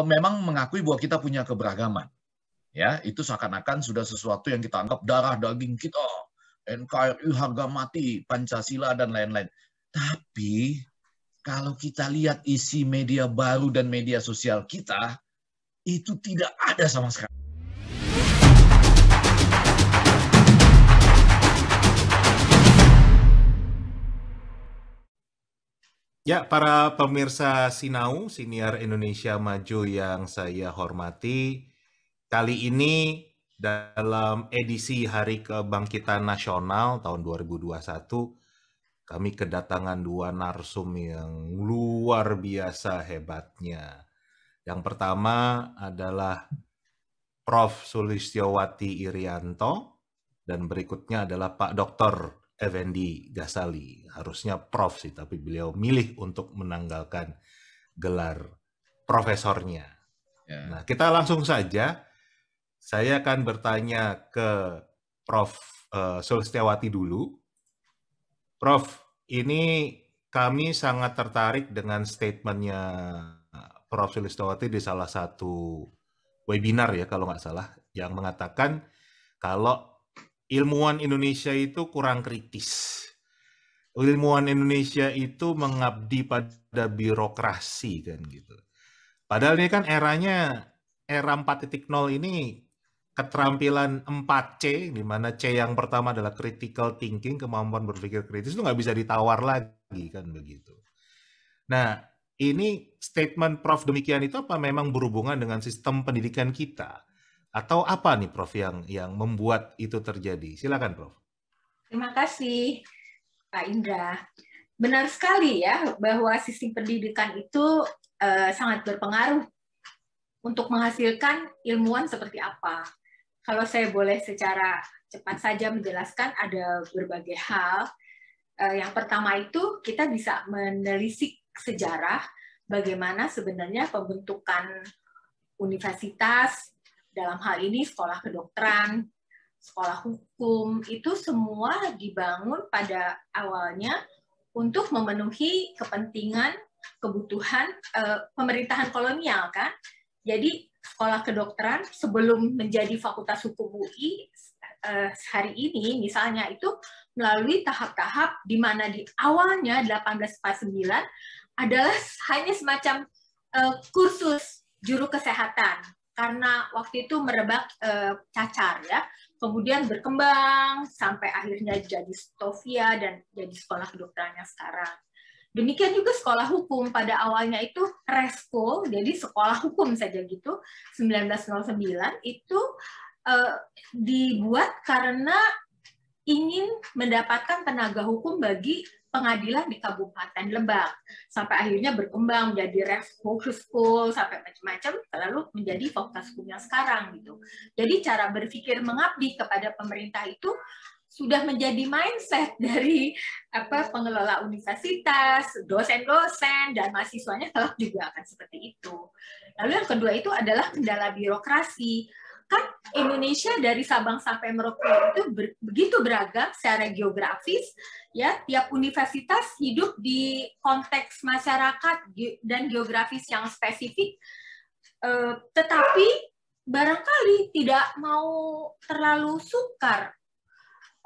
memang mengakui bahwa kita punya keberagaman. Ya, itu seakan-akan sudah sesuatu yang kita anggap darah daging kita, NKRI harga mati, Pancasila dan lain-lain. Tapi kalau kita lihat isi media baru dan media sosial kita, itu tidak ada sama sekali. Ya, para pemirsa Sinau, Siniar Indonesia Maju yang saya hormati, kali ini dalam edisi Hari Kebangkitan Nasional tahun 2021, kami kedatangan dua narsum yang luar biasa hebatnya. Yang pertama adalah Prof. Sulistiyowati Irianto, dan berikutnya adalah Pak Dr. Effendi Ghazali. Harusnya Prof sih, tapi beliau milih untuk menanggalkan gelar profesornya. Ya. Nah, kita langsung saja. Saya akan bertanya ke Prof. Sulistiyowati dulu. Prof, ini kami sangat tertarik dengan statementnya Prof. Sulistiyowati di salah satu webinar ya kalau nggak salah, yang mengatakan kalau ilmuwan Indonesia itu kurang kritis. Ilmuwan Indonesia itu mengabdi pada birokrasi kan gitu. Padahal ini kan eranya, era 4.0 ini keterampilan 4C, di mana C yang pertama adalah critical thinking, kemampuan berpikir kritis, itu nggak bisa ditawar lagi kan begitu. Nah, ini statement Prof demikian itu apa memang berhubungan dengan sistem pendidikan kita? Atau apa nih Prof yang membuat itu terjadi? Silakan Prof. Terima kasih Pak Indra. Benar sekali ya bahwa sistem pendidikan itu sangat berpengaruh untuk menghasilkan ilmuwan seperti apa. Kalau saya boleh secara cepat saja menjelaskan, ada berbagai hal. Yang pertama itu kita bisa menelisik sejarah bagaimana sebenarnya pembentukan universitas, dalam hal ini sekolah kedokteran, sekolah hukum, itu semua dibangun pada awalnya untuk memenuhi kepentingan, kebutuhan pemerintahan kolonial kan. Jadi sekolah kedokteran sebelum menjadi Fakultas Hukum UI hari ini misalnya itu melalui tahap-tahap di mana di awalnya 1849 adalah hanya semacam kursus juru kesehatan karena waktu itu merebak cacar ya. Kemudian berkembang sampai akhirnya jadi Stovia dan jadi sekolah kedokterannya sekarang. Demikian juga sekolah hukum pada awalnya itu Resko, jadi sekolah hukum saja gitu, 1909 itu dibuat karena ingin mendapatkan tenaga hukum bagi pengadilan di Kabupaten Lebak. Sampai akhirnya berkembang menjadi Resko School, sampai macam-macam, lalu menjadi fakultas hukum yang sekarang gitu. Jadi cara berpikir mengabdi kepada pemerintah itu sudah menjadi mindset dari pengelola universitas, dosen-dosen, dan mahasiswanya kelak juga akan seperti itu. Lalu yang kedua itu adalah kendala birokrasi. Kan Indonesia dari Sabang sampai Merauke itu begitu beragam secara geografis, ya tiap universitas hidup di konteks masyarakat dan geografis yang spesifik, tetapi barangkali tidak mau terlalu sukar.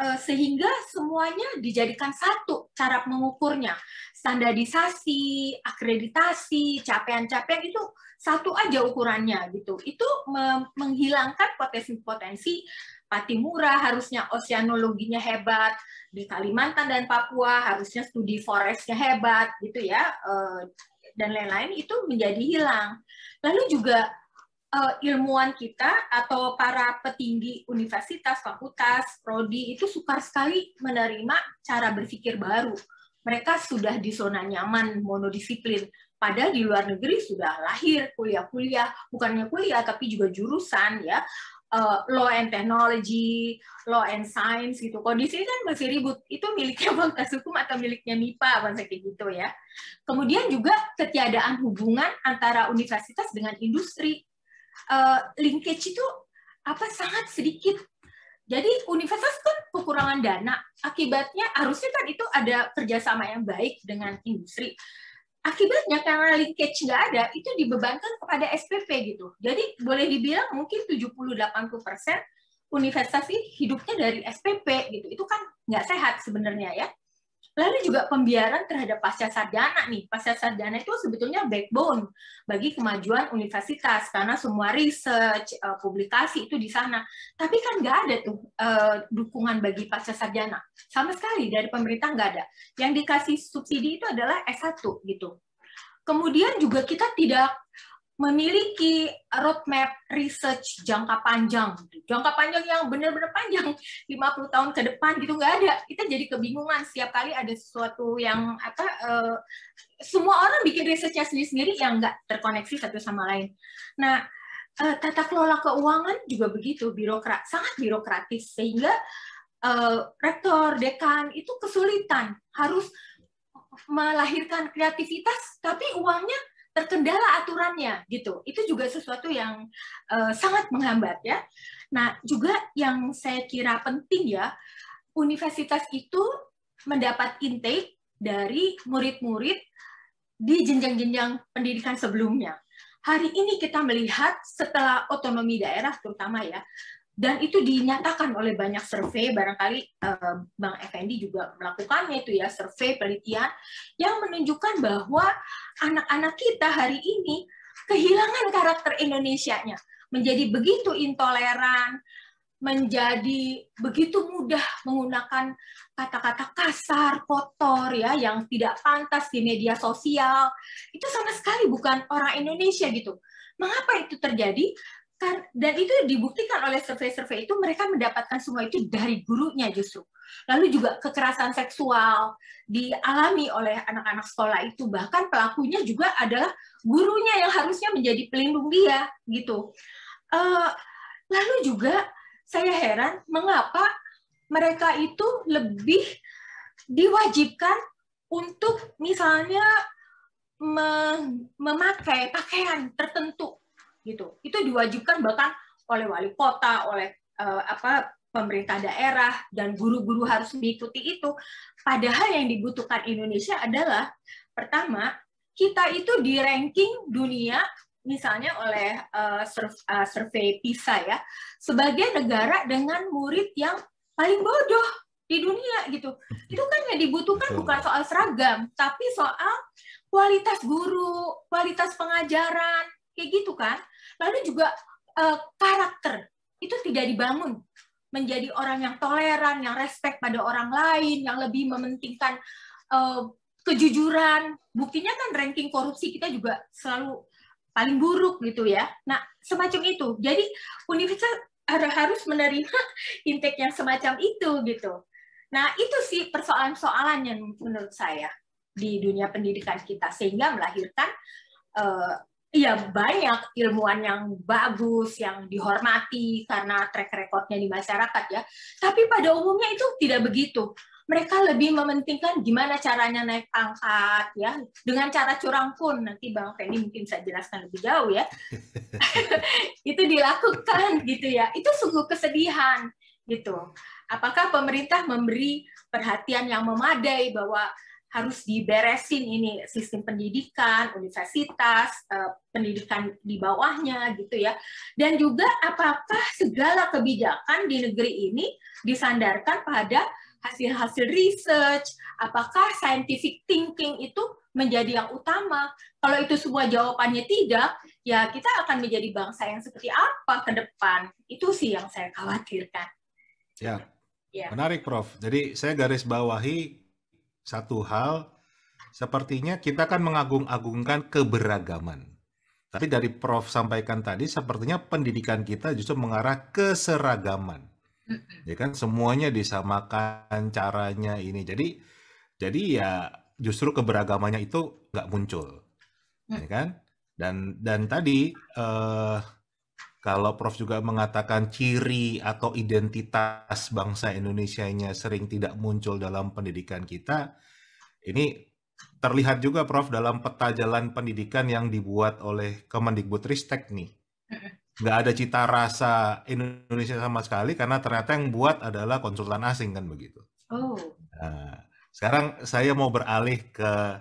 Sehingga semuanya dijadikan satu cara mengukurnya. Standarisasi, akreditasi, capaian-capaian itu satu aja ukurannya gitu. Itu menghilangkan potensi-potensi Patimura harusnya oceanologinya hebat, di Kalimantan dan Papua harusnya studi forestnya hebat gitu ya, dan lain-lain itu menjadi hilang. Lalu juga ilmuwan kita atau para petinggi universitas, fakultas, prodi itu sukar sekali menerima cara berpikir baru. Mereka sudah di zona nyaman monodisiplin. Padahal di luar negeri sudah lahir kuliah-kuliah, bukannya kuliah tapi juga jurusan ya, law and technology, law and science gitu. Kalau di sini kan masih ribut, itu miliknya fakultas hukum atau miliknya MIPA, kayak gitu ya. Kemudian juga ketiadaan hubungan antara universitas dengan industri. Linkage itu sangat sedikit. Jadi universitas kan kekurangan dana, akibatnya harusnya kan itu ada kerjasama yang baik dengan industri. akibatnya karena linkage nggak ada, itu dibebankan kepada SPP gitu. Jadi boleh dibilang mungkin 70-80% universitas ini hidupnya dari SPP gitu. Itu kan nggak sehat sebenarnya ya. Lalu juga pembiaran terhadap pasca sarjana nih. Pasca sarjana itu sebetulnya backbone bagi kemajuan universitas karena semua research, publikasi itu di sana. Tapi kan nggak ada tuh dukungan bagi pasca sarjana. Sama sekali dari pemerintah nggak ada. Yang dikasih subsidi itu adalah S1 gitu. Kemudian juga kita tidak memiliki roadmap research jangka panjang. Jangka panjang yang benar-benar panjang, 50 tahun ke depan gitu nggak ada. Kita jadi kebingungan setiap kali ada sesuatu yang semua orang bikin researchnya sendiri-sendiri yang nggak terkoneksi satu sama lain. Nah, tata kelola keuangan juga begitu, sangat birokratis sehingga rektor, dekan itu kesulitan, harus melahirkan kreativitas tapi uangnya terkendala aturannya gitu. Itu juga sesuatu yang sangat menghambat ya. Nah, juga yang saya kira penting ya, universitas itu mendapat intake dari murid-murid di jenjang-jenjang pendidikan sebelumnya. Hari ini kita melihat setelah otonomi daerah terutama ya, dan itu dinyatakan oleh banyak survei, barangkali Bang Effendi juga melakukannya itu ya, survei penelitian yang menunjukkan bahwa anak-anak kita hari ini kehilangan karakter Indonesianya, menjadi begitu intoleran, menjadi begitu mudah menggunakan kata-kata kasar, kotor ya, yang tidak pantas di media sosial. Itu sama sekali bukan orang Indonesia gitu. Mengapa itu terjadi? Dan itu dibuktikan oleh survei-survei itu, mereka mendapatkan semua itu dari gurunya justru. Lalu juga kekerasan seksual dialami oleh anak-anak sekolah itu, bahkan pelakunya juga adalah gurunya yang harusnya menjadi pelindung dia gitu. Lalu juga saya heran mengapa mereka itu lebih diwajibkan untuk misalnya memakai pakaian tertentu gitu. Itu diwajibkan bahkan oleh wali kota, oleh pemerintah daerah, dan guru-guru harus mengikuti itu. Padahal yang dibutuhkan Indonesia adalah, pertama, kita itu di ranking dunia, misalnya oleh survei PISA ya, sebagai negara dengan murid yang paling bodoh di dunia gitu. Itu kan yang dibutuhkan bukan soal seragam, tapi soal kualitas guru, kualitas pengajaran, kayak gitu kan. Lalu juga karakter itu tidak dibangun menjadi orang yang toleran, yang respect pada orang lain, yang lebih mementingkan kejujuran. Buktinya kan ranking korupsi kita juga selalu paling buruk gitu ya. Nah, semacam itu. Jadi universitas harus menerima intake yang semacam itu gitu. Nah, itu sih persoalan-persoalan yang menurut saya di dunia pendidikan kita, sehingga melahirkan ya banyak ilmuwan yang bagus, yang dihormati karena track record-nya di masyarakat ya. Tapi pada umumnya itu tidak begitu. Mereka lebih mementingkan gimana caranya naik pangkat ya, dengan cara curang pun, nanti Bang Fendi mungkin bisa jelaskan lebih jauh ya. Itu dilakukan gitu ya. Itu sungguh kesedihan gitu. Apakah pemerintah memberi perhatian yang memadai bahwa harus diberesin ini sistem pendidikan, universitas, pendidikan di bawahnya gitu ya. Dan juga apakah segala kebijakan di negeri ini disandarkan pada hasil-hasil research, apakah scientific thinking itu menjadi yang utama. Kalau itu semua jawabannya tidak, ya kita akan menjadi bangsa yang seperti apa ke depan. Itu sih yang saya khawatirkan. Ya, menarik Prof. Jadi saya garis bawahi satu hal, sepertinya kita kan mengagung-agungkan keberagaman. Tapi dari Prof sampaikan tadi, sepertinya pendidikan kita justru mengarah ke seragaman. Ya kan, semuanya disamakan caranya ini. Jadi ya justru keberagamannya itu nggak muncul. Ya kan? Dan tadi kalau Prof juga mengatakan ciri atau identitas bangsa Indonesianya sering tidak muncul dalam pendidikan kita, ini terlihat juga Prof dalam peta jalan pendidikan yang dibuat oleh Kemendikbudristek nih. Nggak ada cita rasa Indonesia sama sekali karena ternyata yang buat adalah konsultan asing kan begitu. Oh. Nah, sekarang saya mau beralih ke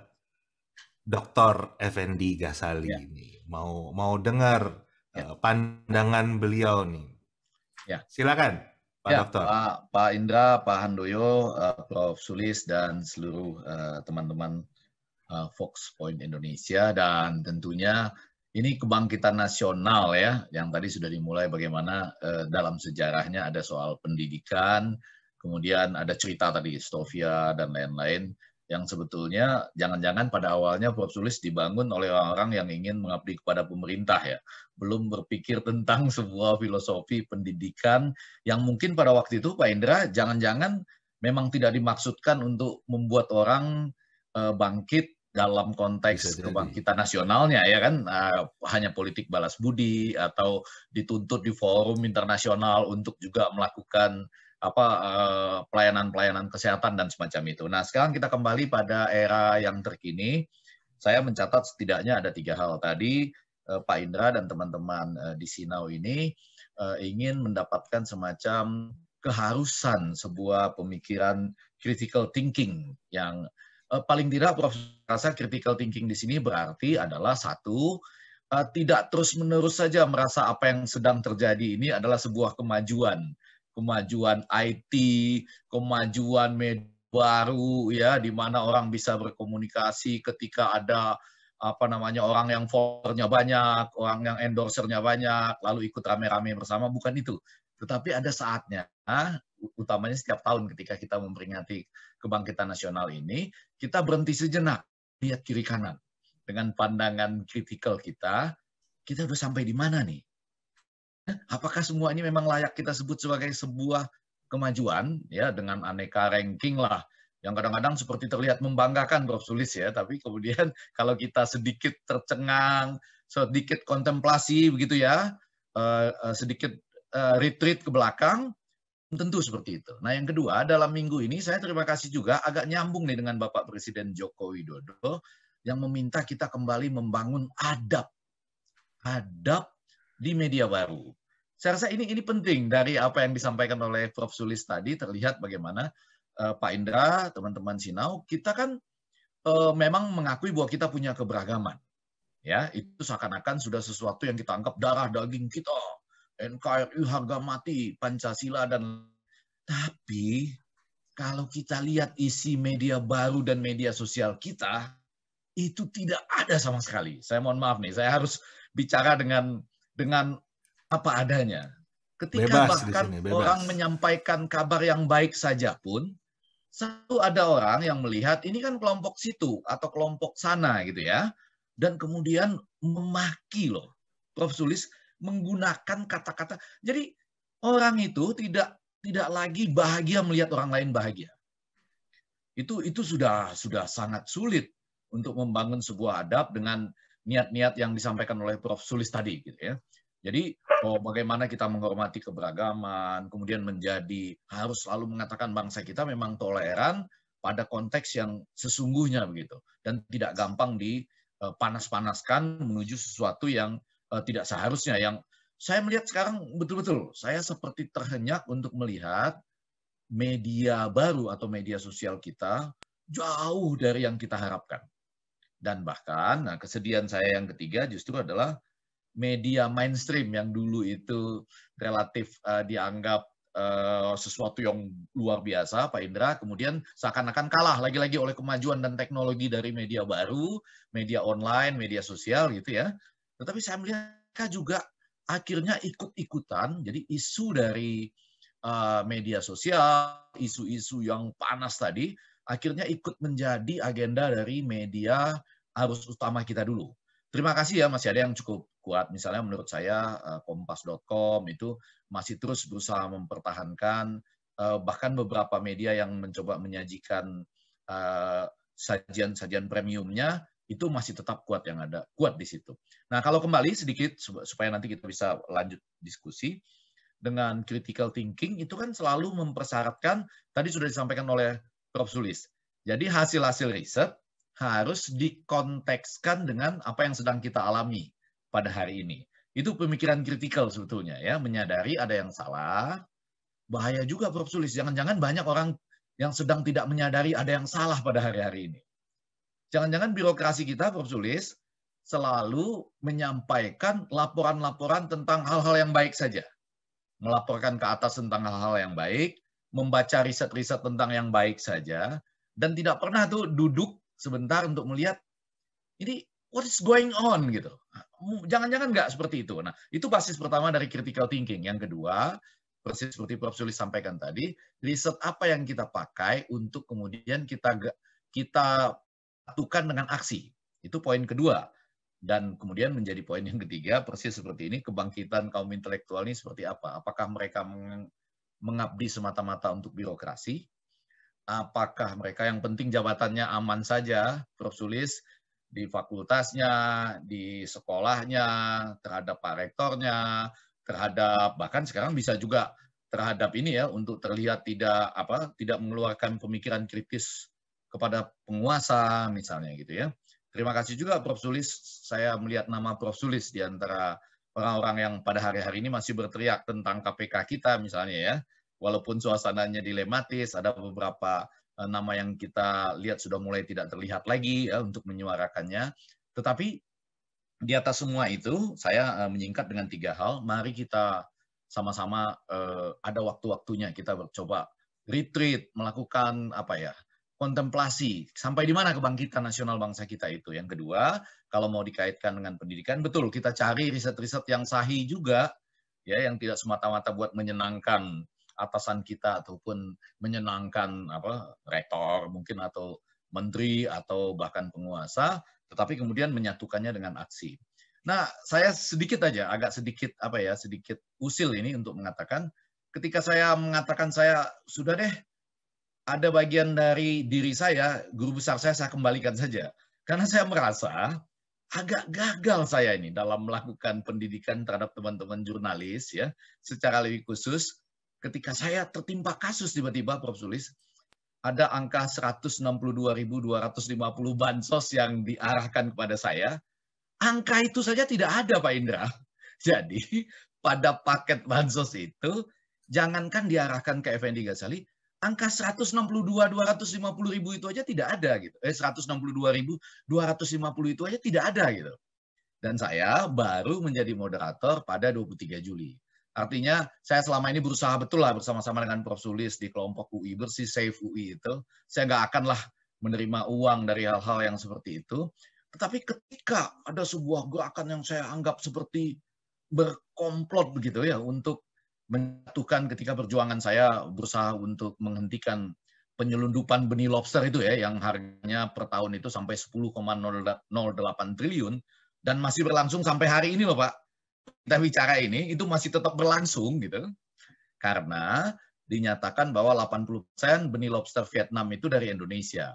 Dr. Effendi Ghazali Ya, ini. Mau dengar ya, pandangan beliau nih. ya. Silakan, Pak Ya, Dokter. Pak Indra, Pak Handoyo, Prof. Sulis, dan seluruh teman-teman Fox Point Indonesia, dan tentunya ini kebangkitan nasional ya, yang tadi sudah dimulai bagaimana dalam sejarahnya ada soal pendidikan, kemudian ada cerita tadi Stovia dan lain-lain, yang sebetulnya jangan-jangan pada awalnya Prof. Sulis dibangun oleh orang-orang yang ingin mengabdi kepada pemerintah ya, belum berpikir tentang sebuah filosofi pendidikan yang mungkin pada waktu itu Pak Indra jangan-jangan memang tidak dimaksudkan untuk membuat orang bangkit dalam konteks kebangkitan nasionalnya ya kan, hanya politik balas budi atau dituntut di forum internasional untuk juga melakukan pelayanan-pelayanan kesehatan dan semacam itu. Nah, sekarang kita kembali pada era yang terkini. Saya mencatat setidaknya ada 3 hal tadi. Pak Indra dan teman-teman di Sinau ini ingin mendapatkan semacam keharusan sebuah pemikiran critical thinking yang paling tidak Prof. rasa critical thinking di sini berarti adalah satu, tidak terus-menerus saja merasa apa yang sedang terjadi ini adalah sebuah kemajuan IT, kemajuan media baru ya, di mana orang bisa berkomunikasi ketika ada orang yang followernya banyak, orang yang endorsernya banyak, lalu ikut rame-rame bersama, bukan itu. Tetapi ada saatnya, utamanya setiap tahun ketika kita memperingati kebangkitan nasional ini, kita berhenti sejenak, lihat kiri kanan. Dengan pandangan kritikal kita udah sampai di mana nih? Apakah semua ini memang layak kita sebut sebagai sebuah kemajuan ya, dengan aneka ranking lah yang kadang-kadang seperti terlihat membanggakan Prof. Sulis ya, tapi kemudian kalau kita sedikit tercengang, sedikit kontemplasi begitu ya, sedikit retreat ke belakang, tentu seperti itu. Nah, yang kedua, dalam minggu ini saya terima kasih juga agak nyambung nih dengan Bapak Presiden Joko Widodo yang meminta kita kembali membangun adab di media baru. Saya rasa ini penting dari apa yang disampaikan oleh Prof. Sulis tadi, terlihat bagaimana Pak Indra, teman-teman Sinau, kita kan memang mengakui bahwa kita punya keberagaman. Ya, itu seakan-akan sudah sesuatu yang kita anggap darah daging kita. NKRI harga mati, Pancasila dan tapi kalau kita lihat isi media baru dan media sosial kita, itu tidak ada sama sekali. Saya mohon maaf nih, saya harus bicara dengan apa adanya. Ketika bahkan orang menyampaikan kabar yang baik saja pun, satu ada orang yang melihat ini kan kelompok situ atau kelompok sana gitu ya, dan kemudian memaki loh. Prof. Sulis menggunakan kata-kata. Jadi orang itu tidak lagi bahagia melihat orang lain bahagia. Itu sudah sangat sulit untuk membangun sebuah adab dengan niat-niat yang disampaikan oleh Prof. Sulis tadi gitu ya. Jadi bagaimana kita menghormati keberagaman, kemudian harus selalu mengatakan bangsa kita memang toleran pada konteks yang sesungguhnya begitu, dan tidak gampang dipanas-panaskan menuju sesuatu yang tidak seharusnya. Yang saya melihat sekarang betul-betul, saya seperti terhenyak untuk melihat media baru atau media sosial kita jauh dari yang kita harapkan. Dan bahkan, kesedihan saya yang ketiga justru adalah media mainstream yang dulu itu relatif dianggap sesuatu yang luar biasa, Pak Indra, kemudian seakan-akan kalah lagi-lagi oleh kemajuan dan teknologi dari media baru, media online, media sosial gitu ya. Tetapi saya melihat mereka juga akhirnya ikut-ikutan, jadi isu dari media sosial, isu-isu yang panas tadi, akhirnya ikut menjadi agenda dari media arus utama kita dulu. Terima kasih ya, masih ada yang cukup kuat. Misalnya menurut saya kompas.com itu masih terus berusaha mempertahankan, bahkan beberapa media yang mencoba menyajikan sajian-sajian premiumnya itu masih tetap kuat di situ. Nah, kalau kembali sedikit supaya nanti kita bisa lanjut diskusi, dengan critical thinking itu kan selalu mempersyaratkan, tadi sudah disampaikan oleh Prof. Sulis. Jadi hasil-hasil riset harus dikontekskan dengan apa yang sedang kita alami pada hari ini. Itu pemikiran kritikal sebetulnya ya, menyadari ada yang salah. Bahaya juga Prof. Sulis, jangan-jangan banyak orang yang sedang tidak menyadari ada yang salah pada hari-hari ini. Jangan-jangan birokrasi kita, Prof. Sulis, selalu menyampaikan laporan-laporan tentang hal-hal yang baik saja. Melaporkan ke atas tentang hal-hal yang baik, membaca riset-riset tentang yang baik saja, dan tidak pernah tuh duduk sebentar untuk melihat ini what is going on gitu. Jangan-jangan nggak seperti itu. Nah, itu basis pertama dari critical thinking. Yang kedua, persis seperti Prof. Sulis sampaikan tadi, riset apa yang kita pakai untuk kemudian kita lakukan dengan aksi. Itu poin kedua. Dan kemudian menjadi poin yang ketiga, persis seperti ini, kebangkitan kaum intelektual ini seperti apa? Apakah mereka mengabdi semata-mata untuk birokrasi? Apakah mereka yang penting jabatannya aman saja, Prof. Sulis, di fakultasnya, di sekolahnya, terhadap Pak Rektornya, terhadap bahkan sekarang bisa juga terhadap ini ya, untuk terlihat tidak mengeluarkan pemikiran kritis kepada penguasa misalnya gitu ya. Terima kasih juga Prof. Sulis, saya melihat nama Prof. Sulis di antara orang-orang yang pada hari-hari ini masih berteriak tentang KPK kita misalnya ya. Walaupun suasananya dilematis, ada beberapa nama yang kita lihat sudah mulai tidak terlihat lagi ya, untuk menyuarakannya. Tetapi di atas semua itu, saya menyingkat dengan 3 hal. Mari kita sama-sama ada waktu-waktunya kita coba retreat, melakukan kontemplasi, sampai di mana kebangkitan nasional bangsa kita itu. Yang kedua, kalau mau dikaitkan dengan pendidikan, betul kita cari riset-riset yang sahih juga, ya, yang tidak semata-mata buat menyenangkan atasan kita ataupun menyenangkan rektor mungkin atau menteri atau bahkan penguasa, tetapi kemudian menyatukannya dengan aksi. Nah, saya agak sedikit usil ini untuk mengatakan, ketika saya mengatakan saya sudah deh, ada bagian dari diri saya, guru besar saya kembalikan saja. Karena saya merasa agak gagal saya ini dalam melakukan pendidikan terhadap teman-teman jurnalis ya, secara lebih khusus ketika saya tertimpa kasus tiba-tiba Prof. Sulis, ada angka 162.250 bansos yang diarahkan kepada saya. Angka itu saja tidak ada Pak Indra. Jadi pada paket bansos itu, jangankan diarahkan ke Effendi Ghazali, angka 162.250.000 itu aja tidak ada gitu. 162.250 itu aja tidak ada gitu. Dan saya baru menjadi moderator pada 23 Juli. Artinya saya selama ini berusaha betul lah bersama-sama dengan Prof. Sulis di kelompok UI Bersih, Save UI itu. Saya nggak akanlah menerima uang dari hal-hal yang seperti itu. Tetapi ketika ada sebuah gerakan yang saya anggap seperti berkomplot begitu ya, untuk menyatukan ketika perjuangan saya berusaha untuk menghentikan penyelundupan benih lobster itu ya, yang harganya per tahun itu sampai 10,08 triliun, dan masih berlangsung sampai hari ini loh Pak. Kita bicara ini, itu masih tetap berlangsung gitu. Karena dinyatakan bahwa 80% benih lobster Vietnam itu dari Indonesia.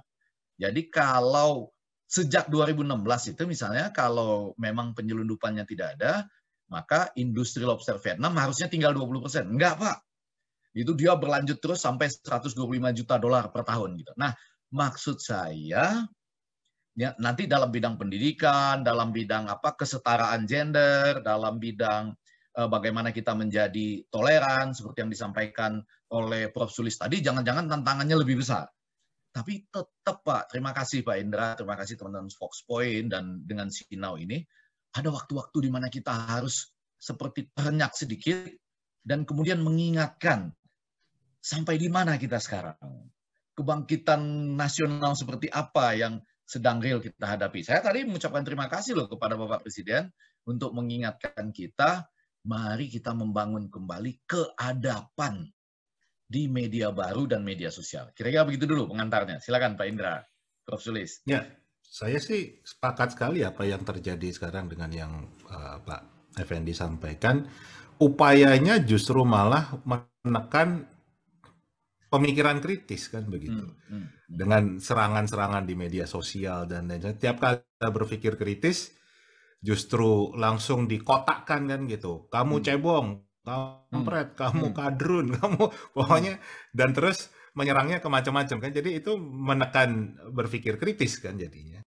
Jadi kalau sejak 2016 itu misalnya, kalau memang penyelundupannya tidak ada, maka industri lobster Vietnam harusnya tinggal 20%. Enggak, Pak. Itu dia berlanjut terus sampai 125 juta dolar per tahun gitu. Nah, maksud saya ya, nanti dalam bidang pendidikan, dalam bidang kesetaraan gender, dalam bidang bagaimana kita menjadi toleran seperti yang disampaikan oleh Prof. Sulis tadi, jangan-jangan tantangannya lebih besar. Tapi tetap Pak, terima kasih Pak Indra, terima kasih teman-teman Fox Point dan dengan Sinau ini, ada waktu-waktu di mana kita harus seperti terenyak sedikit dan kemudian mengingatkan sampai di mana kita sekarang. Kebangkitan nasional seperti apa yang sedang real kita hadapi. Saya tadi mengucapkan terima kasih loh kepada Bapak Presiden untuk mengingatkan kita, mari kita membangun kembali keadapan di media baru dan media sosial. Kira-kira begitu dulu pengantarnya. Silakan Pak Indra, Prof. Sulis. Ya, saya sih sepakat sekali apa yang terjadi sekarang dengan yang Pak Effendi sampaikan. Upayanya justru malah menekan pemikiran kritis kan begitu. Dengan serangan-serangan di media sosial dan lain-lain. Tiap kali kita berpikir kritis, justru langsung dikotakkan kan gitu. Kamu cebong, kampret, kamu kadrun, kamu pokoknya, dan terus menyerangnya ke macam-macam kan. Jadi itu menekan berpikir kritis kan jadinya.